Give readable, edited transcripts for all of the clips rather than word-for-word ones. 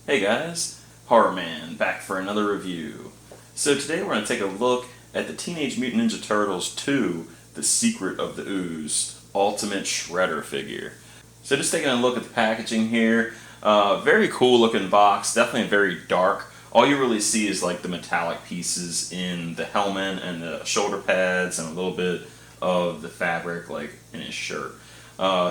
Hey guys, Horror Man back for another review. So today we're going to take a look at the Teenage Mutant Ninja Turtles 2, The Secret of the Ooze Ultimate Shredder figure. So just taking a look at the packaging here, very cool looking box, definitely very dark. All you really see is like the metallic pieces in the helmet and the shoulder pads and a little bit of the fabric like in his shirt.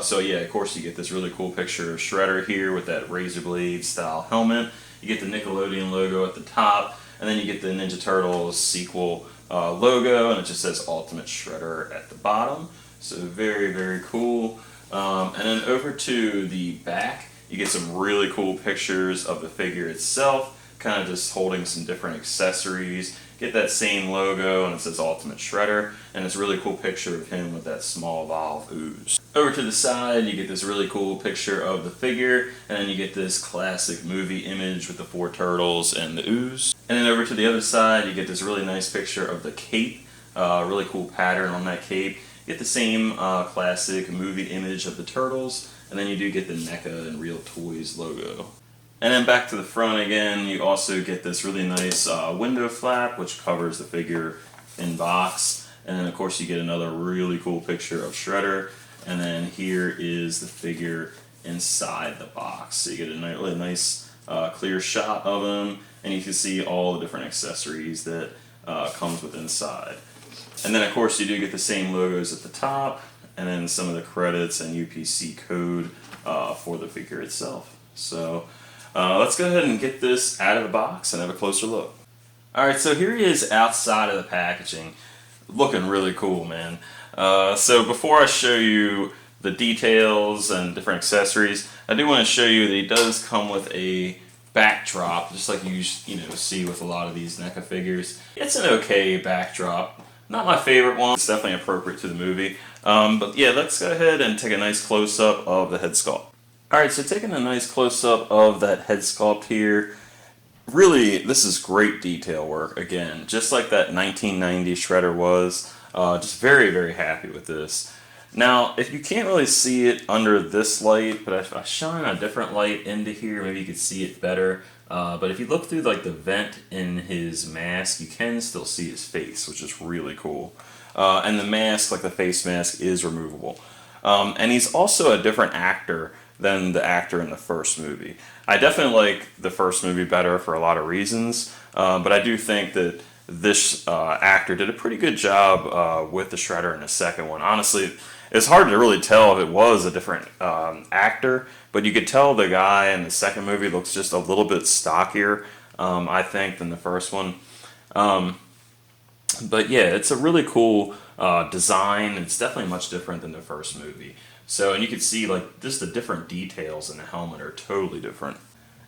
So yeah, of course you get this really cool picture of Shredder here with that razor blade style helmet. You get the Nickelodeon logo at the top, and then you get the Ninja Turtles sequel logo, and it just says Ultimate Shredder at the bottom. So very, very cool. And then over to the back, you get some really cool pictures of the figure itself, kind of just holding some different accessories. Get that same logo, and it says Ultimate Shredder, and it's a really cool picture of him with that small evolved ooze. Over to the side, you get this really cool picture of the figure, and then you get this classic movie image with the 4 turtles and the ooze. And then over to the other side, you get this really nice picture of the cape, really cool pattern on that cape. You get the same classic movie image of the turtles, and then you do get the NECA and Real Toys logo. And then back to the front again, you also get this really nice window flap, which covers the figure in box. And then of course you get another really cool picture of Shredder. And then here is the figure inside the box. So you get a really nice clear shot of him, and you can see all the different accessories that comes with inside. And then of course you do get the same logos at the top, and then some of the credits and UPC code for the figure itself. So let's go ahead and get this out of the box and have a closer look. Alright, so here he is outside of the packaging. Looking really cool, man. So before I show you the details and different accessories, I do want to show you that he does come with a backdrop, just like you see with a lot of these NECA figures. It's an okay backdrop. Not my favorite one. It's definitely appropriate to the movie. But yeah, let's go ahead and take a nice close-up of the head sculpt. Alright, so taking a nice close-up of that head sculpt here, really, this is great detail work, again, just like that 1990 Shredder was. Just very, very happy with this. Now, if you can't really see it under this light, but if I shine a different light into here, maybe you could see it better. But if you look through like the vent in his mask, you can still see his face, which is really cool. And the mask, like the face mask, is removable. And he's also a different actor than the actor in the first movie. I definitely like the first movie better for a lot of reasons, but I do think that this actor did a pretty good job with the Shredder in the second one. Honestly, it's hard to really tell if it was a different actor, but you could tell the guy in the second movie looks just a little bit stockier, I think, than the first one. But yeah, it's a really cool design. It's definitely much different than the first movie. So, and you can see like just the different details in the helmet are totally different.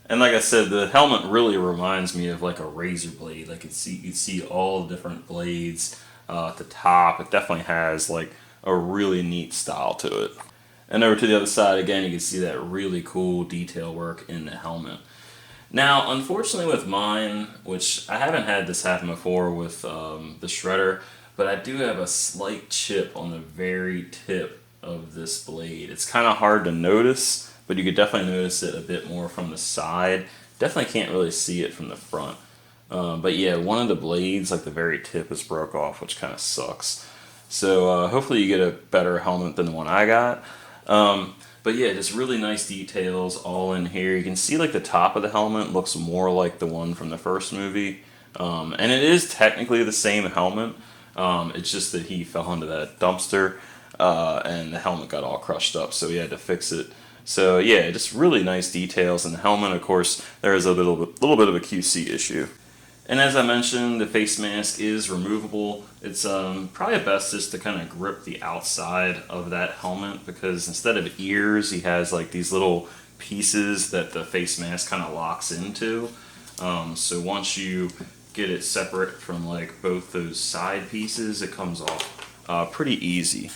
And like I said, the helmet really reminds me of like a razor blade. Like you see all the different blades at the top. It definitely has like a really neat style to it. And over to the other side again, you can see that really cool detail work in the helmet. Now, unfortunately with mine, which I haven't had this happen before with the Shredder, but I do have a slight chip on the very tip of this blade. It's kind of hard to notice, but you could definitely notice it a bit more from the side. Definitely can't really see it from the front. But yeah, one of the blades, like the very tip, is broke off, which kind of sucks. So hopefully you get a better helmet than the one I got. But yeah, just really nice details all in here. You can see like the top of the helmet looks more like the one from the first movie. And it is technically the same helmet. It's just that he fell into that dumpster and the helmet got all crushed up, so he had to fix it. So yeah, just really nice details in the helmet. Of course, there is a little bit of a QC issue. And as I mentioned, the face mask is removable. It's probably best just to kind of grip the outside of that helmet, because instead of ears, he has like these little pieces that the face mask kind of locks into. So once you get it separate from like both those side pieces, it comes off pretty easy.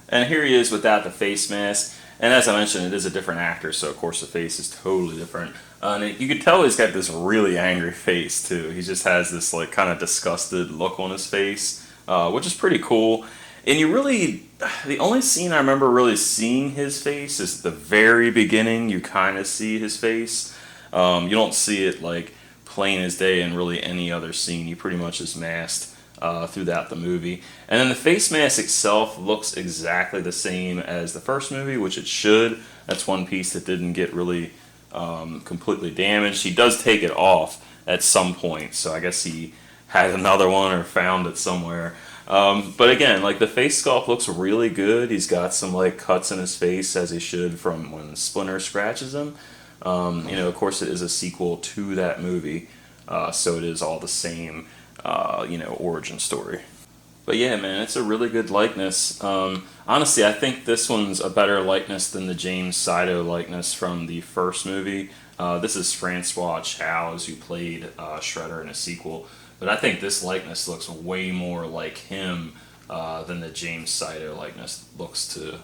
And here he is without the face mask. And as I mentioned, it is a different actor, so of course the face is totally different. And you can tell he's got this really angry face too. He just has this like kind of disgusted look on his face, which is pretty cool. And the only scene I remember really seeing his face is at the very beginning. You kind of see his face. You don't see it like plain as day in really any other scene. He pretty much is masked throughout the movie. And then the face mask itself looks exactly the same as the first movie, which it should. That's one piece that didn't get really completely damaged. He does take it off at some point, so I guess he had another one or found it somewhere. But again, like the face sculpt looks really good. He's got some like cuts in his face, as he should, from when Splinter scratches him. You know, of course, it is a sequel to that movie, so it is all the same, you know, origin story. But yeah, man, it's a really good likeness. Honestly, I think this one's a better likeness than the James SOTO likeness from the first movie. This is Francois Chow's, who played Shredder in a sequel. But I think this likeness looks way more like him than the James SOTO likeness looks to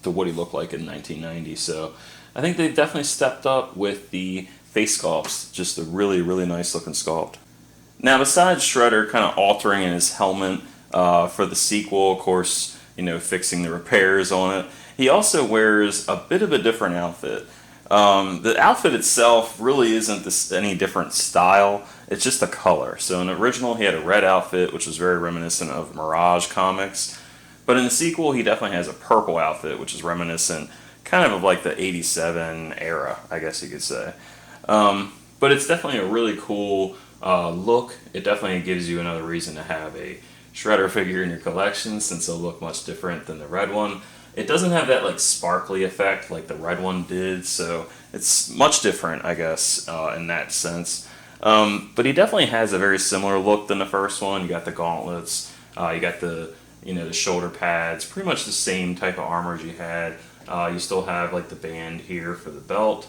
what he looked like in 1990. So I think they've definitely stepped up with the face sculpts. Just a really, really nice looking sculpt. Now, besides Shredder kind of altering in his helmet for the sequel, of course, you know, fixing the repairs on it, he also wears a bit of a different outfit. The outfit itself really isn't any different style. It's just the color. So in the original, he had a red outfit, which was very reminiscent of Mirage comics. But in the sequel, he definitely has a purple outfit, which is reminiscent kind of like the 87 era, I guess you could say. But it's definitely a really cool look. It definitely gives you another reason to have a Shredder figure in your collection, since they'll look much different than the red one. It doesn't have that like sparkly effect like the red one did, so it's much different, I guess, in that sense. But he definitely has a very similar look than the first one. You got the gauntlets, you got the the shoulder pads, pretty much the same type of armor as you had. You still have like the band here for the belt.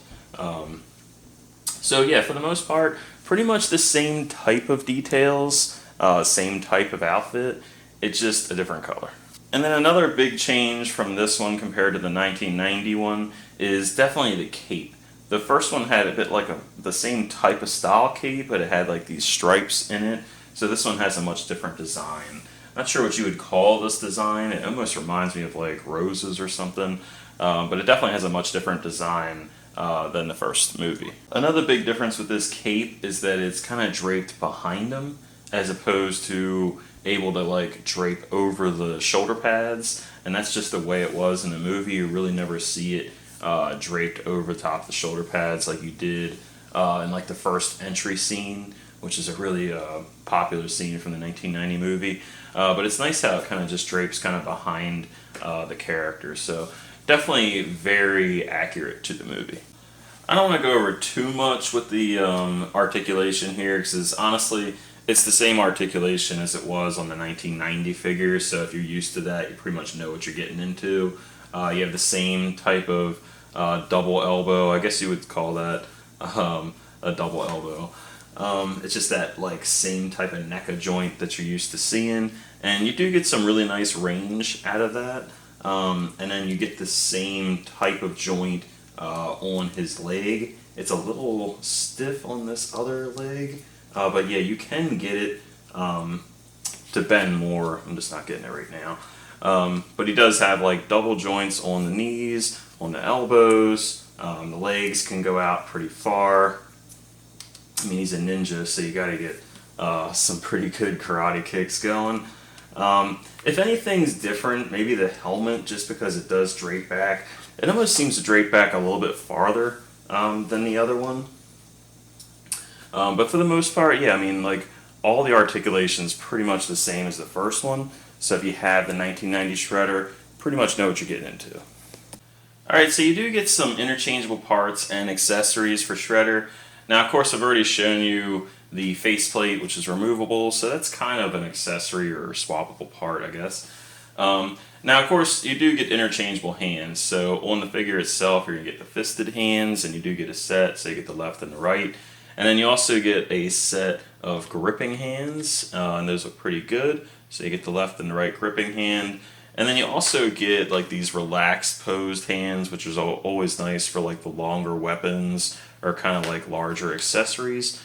So yeah, for the most part, pretty much the same type of details, same type of outfit. It's just a different color. And then another big change from this one compared to the 1990 one is definitely the cape. The first one had a bit like the same type of style cape, but it had like these stripes in it. So this one has a much different design. Not sure what you would call this design. It almost reminds me of like roses or something. But it definitely has a much different design than the first movie. Another big difference with this cape is that it's kind of draped behind him, as opposed to able to like drape over the shoulder pads, and that's just the way it was in the movie. You really never see it draped over top the shoulder pads like you did in like the first entry scene, which is a really popular scene from the 1990 movie. But it's nice how it kind of just drapes kind of behind the character, so definitely very accurate to the movie. I don't want to go over too much with the articulation here, because honestly, it's the same articulation as it was on the 1990 figure, so if you're used to that, you pretty much know what you're getting into. You have the same type of double elbow, I guess you would call that a double elbow. It's just that like same type of NECA joint that you're used to seeing, and you do get some really nice range out of that. And then you get the same type of joint on his leg. It's a little stiff on this other leg, but yeah, you can get it to bend more. I'm just not getting it right now. But he does have like double joints on the knees, on the elbows. The legs can go out pretty far. I mean, he's a ninja, so you gotta get some pretty good karate kicks going. If anything's different, maybe the helmet, just because it does drape back. It almost seems to drape back a little bit farther than the other one. But for the most part, yeah, I mean, like, all the articulation's pretty much the same as the first one. So if you have the 1990 Shredder, pretty much know what you're getting into. Alright, so you do get some interchangeable parts and accessories for Shredder. Now, of course, I've already shown you the faceplate, which is removable, so that's kind of an accessory or swappable part, I guess. Now, of course, you do get interchangeable hands. So on the figure itself, you're going to get the fisted hands, and you do get a set, so you get the left and the right. And then you also get a set of gripping hands, and those look pretty good. So you get the left and the right gripping hand. And then you also get like these relaxed posed hands, which is always nice for like the longer weapons or kind of like larger accessories.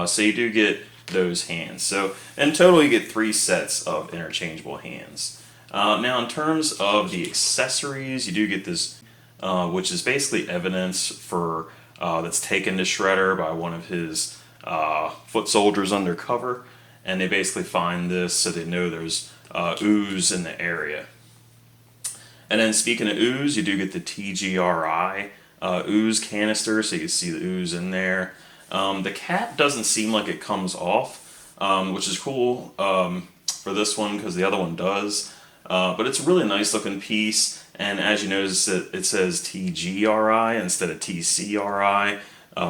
So you do get those hands. So in total, you get 3 sets of interchangeable hands. Now, in terms of the accessories, you do get this, which is basically evidence for that's taken to Shredder by one of his foot soldiers undercover, and they basically find this so they know there's ooze in the area. And then speaking of ooze, you do get the TGRI ooze canister, so you can see the ooze in there. The cap doesn't seem like it comes off, which is cool for this one because the other one does. But it's a really nice looking piece, and as you notice, it says TGRI instead of TCRI,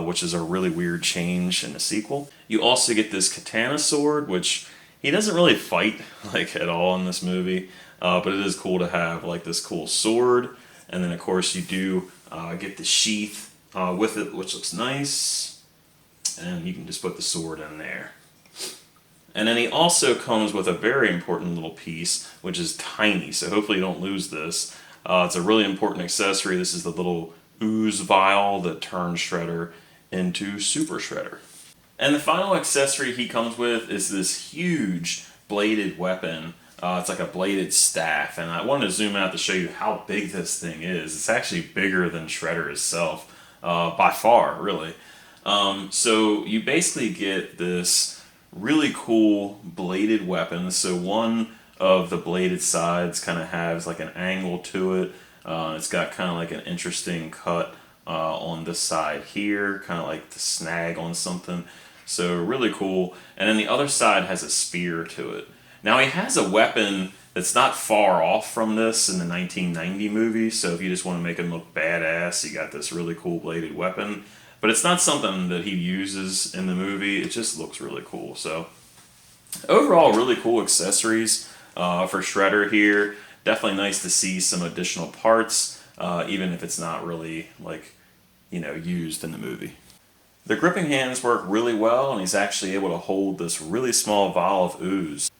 which is a really weird change in the sequel. You also get this katana sword, which he doesn't really fight like at all in this movie, but it is cool to have like this cool sword. And then of course you do get the sheath with it, which looks nice, and you can just put the sword in there. And then he also comes with a very important little piece, which is tiny, so hopefully you don't lose this. It's a really important accessory. This is the little ooze vial that turns Shredder into Super Shredder. And the final accessory he comes with is this huge bladed weapon. It's like a bladed staff, and I wanted to zoom out to show you how big this thing is. It's actually bigger than Shredder itself, by far, really. So you basically get this really cool bladed weapon. So one of the bladed sides kind of has like an angle to it. It's got kind of like an interesting cut on this side here, kind of like the snag on something. So really cool. And then the other side has a spear to it. Now he has a weapon that's not far off from this in the 1990 movie, so if you just want to make him look badass, you got this really cool bladed weapon. But it's not something that he uses in the movie, it just looks really cool. So overall, really cool accessories for Shredder here. Definitely nice to see some additional parts, even if it's not really like, used in the movie. The gripping hands work really well, and he's actually able to hold this really small vial of ooze.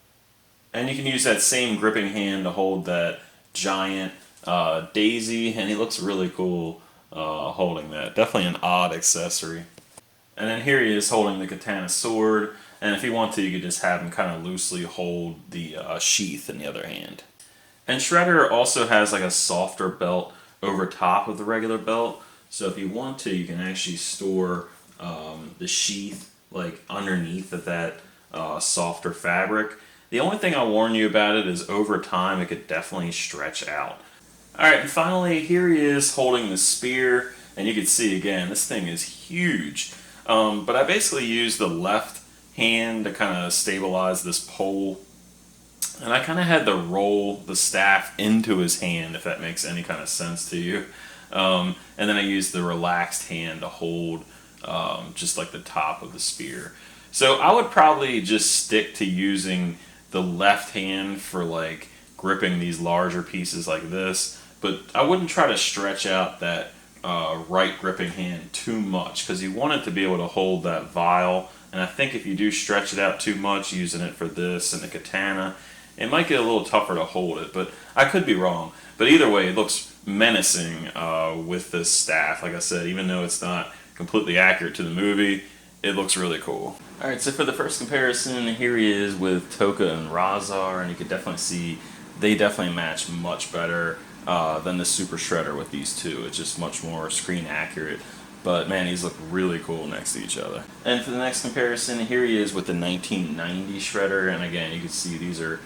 And you can use that same gripping hand to hold that giant daisy, and he looks really cool holding that. Definitely an odd accessory. And then here he is holding the katana sword, and if you want to, you could just have him kind of loosely hold the sheath in the other hand. And Shredder also has like a softer belt over top of the regular belt, so if you want to, you can actually store the sheath like underneath of that softer fabric. The only thing I'll warn you about it is over time it could definitely stretch out. Alright, and finally here he is holding the spear, and you can see again this thing is huge. But I basically used the left hand to kind of stabilize this pole, and I kind of had to roll the staff into his hand, if that makes any kind of sense to you. And then I used the relaxed hand to hold just like the top of the spear. So I would probably just stick to using the left hand for like gripping these larger pieces like this, but I wouldn't try to stretch out that right gripping hand too much, because you want it to be able to hold that vial, and I think if you do stretch it out too much using it for this and the katana, it might get a little tougher to hold it, but I could be wrong. But either way, it looks menacing with this staff. Like I said, even though it's not completely accurate to the movie, it looks really cool. Alright, so for the first comparison, here he is with Toka and Razar, and you can definitely see they definitely match much better than the Super Shredder with these two. It's just much more screen accurate, but man, these look really cool next to each other. And for the next comparison, here he is with the 1990 Shredder, and again, you can see these are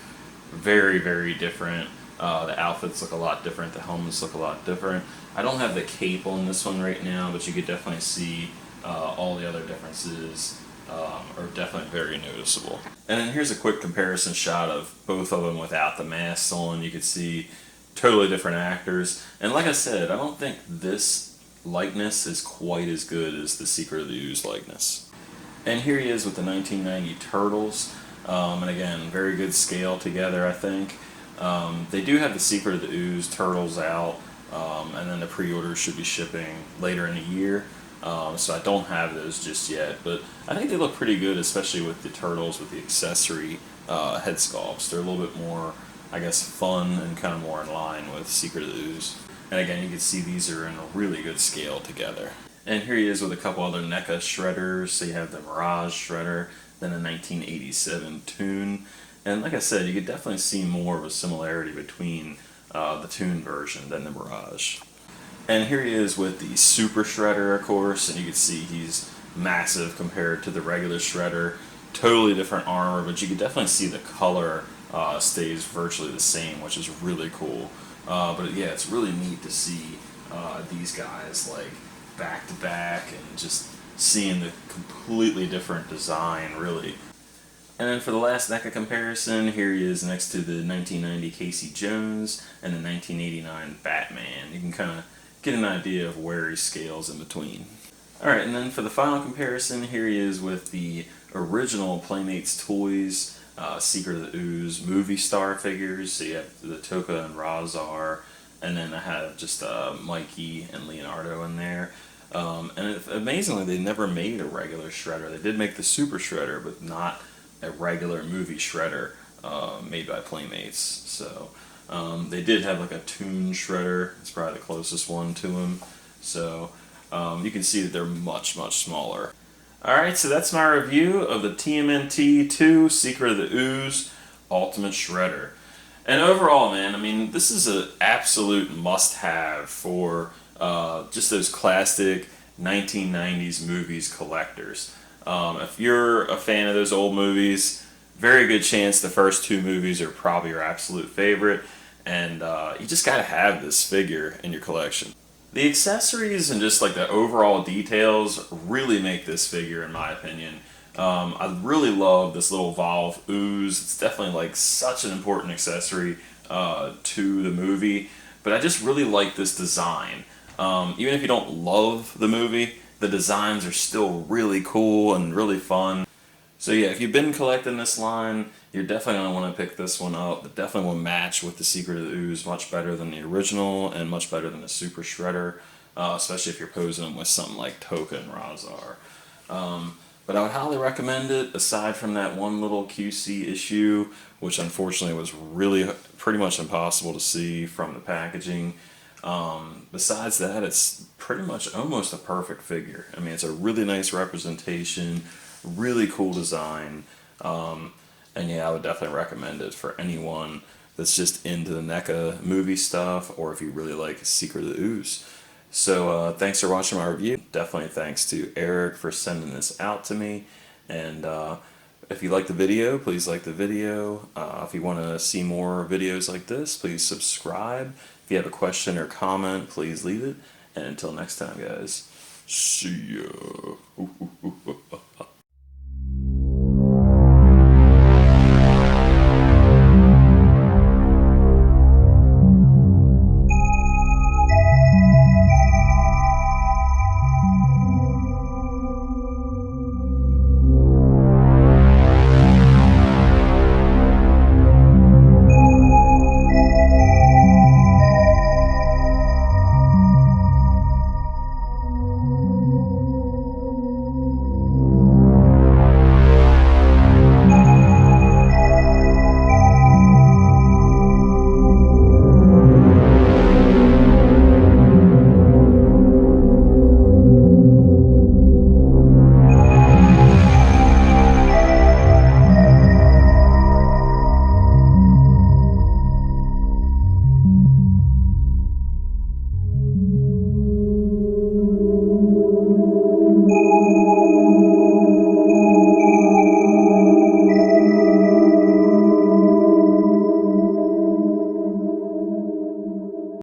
very, very different. The outfits look a lot different, the helmets look a lot different. I don't have the cape on this one right now, but you could definitely see all the other differences are definitely very noticeable. And then here's a quick comparison shot of both of them without the masks on. You can see totally different actors. And like I said, I don't think this likeness is quite as good as the Secret of the Ooze likeness. And here he is with the 1990 Turtles. And again, very good scale together, I think. They do have the Secret of the Ooze Turtles out, and then the pre-orders should be shipping later in the year. So I don't have those just yet, but I think they look pretty good, especially with the Turtles with the accessory head sculpts. They're a little bit more, I guess, fun and kind of more in line with Secret of the Ooze. And again, you can see these are in a really good scale together. And here he is with a couple other NECA Shredders. So you have the Mirage Shredder, then a 1987 Toon. And like I said, you could definitely see more of a similarity between the Toon version than the Mirage. And here he is with the Super Shredder, of course, and you can see he's massive compared to the regular Shredder. Totally different armor, but you can definitely see the color stays virtually the same, which is really cool. But yeah, it's really neat to see these guys like back to back and just seeing the completely different design, really. And then for the last NECA comparison, here he is next to the 1990 Casey Jones and the 1989 Batman. You can kind of get an idea of where he scales in between. Alright, and then for the final comparison, here he is with the original Playmates Toys Secret of the Ooze movie star figures. So you have the Toka and Razar, and then I have just Mikey and Leonardo in there. Amazingly, they never made a regular Shredder. They did make the Super Shredder, but not a regular movie Shredder made by Playmates. So they did have like a Toon Shredder. It's probably the closest one to him. So you can see that they're much, much smaller. Alright, so that's my review of the TMNT 2 Secret of the Ooze Ultimate Shredder. And overall, man, I mean, this is an absolute must-have for just those classic 1990s movies collectors. If you're a fan of those old movies, very good chance the first two movies are probably your absolute favorite, and you just gotta have this figure in your collection. The accessories and just like the overall details really make this figure, in my opinion. I really love this little valve ooze. It's definitely like such an important accessory to the movie, but I just really like this design. Even if you don't love the movie, the designs are still really cool and really fun. So yeah, if you've been collecting this line, you're definitely going to want to pick this one up. It definitely will match with the Secret of the Ooze much better than the original and much better than the Super Shredder, especially if you're posing them with something like Toka and Razar. But I would highly recommend it, aside from that one little QC issue, which unfortunately was really pretty much impossible to see from the packaging. Besides that, it's pretty much almost a perfect figure. I mean, it's a really nice representation, really cool design, and yeah, I would definitely recommend it for anyone that's just into the NECA movie stuff, or if you really like Secret of the Ooze. So thanks for watching my review. Definitely thanks to Eric for sending this out to me, and if you like the video, please like the video. If you want to see more videos like this, please subscribe. If you have a question or comment, please leave it. And until next time, guys, see ya.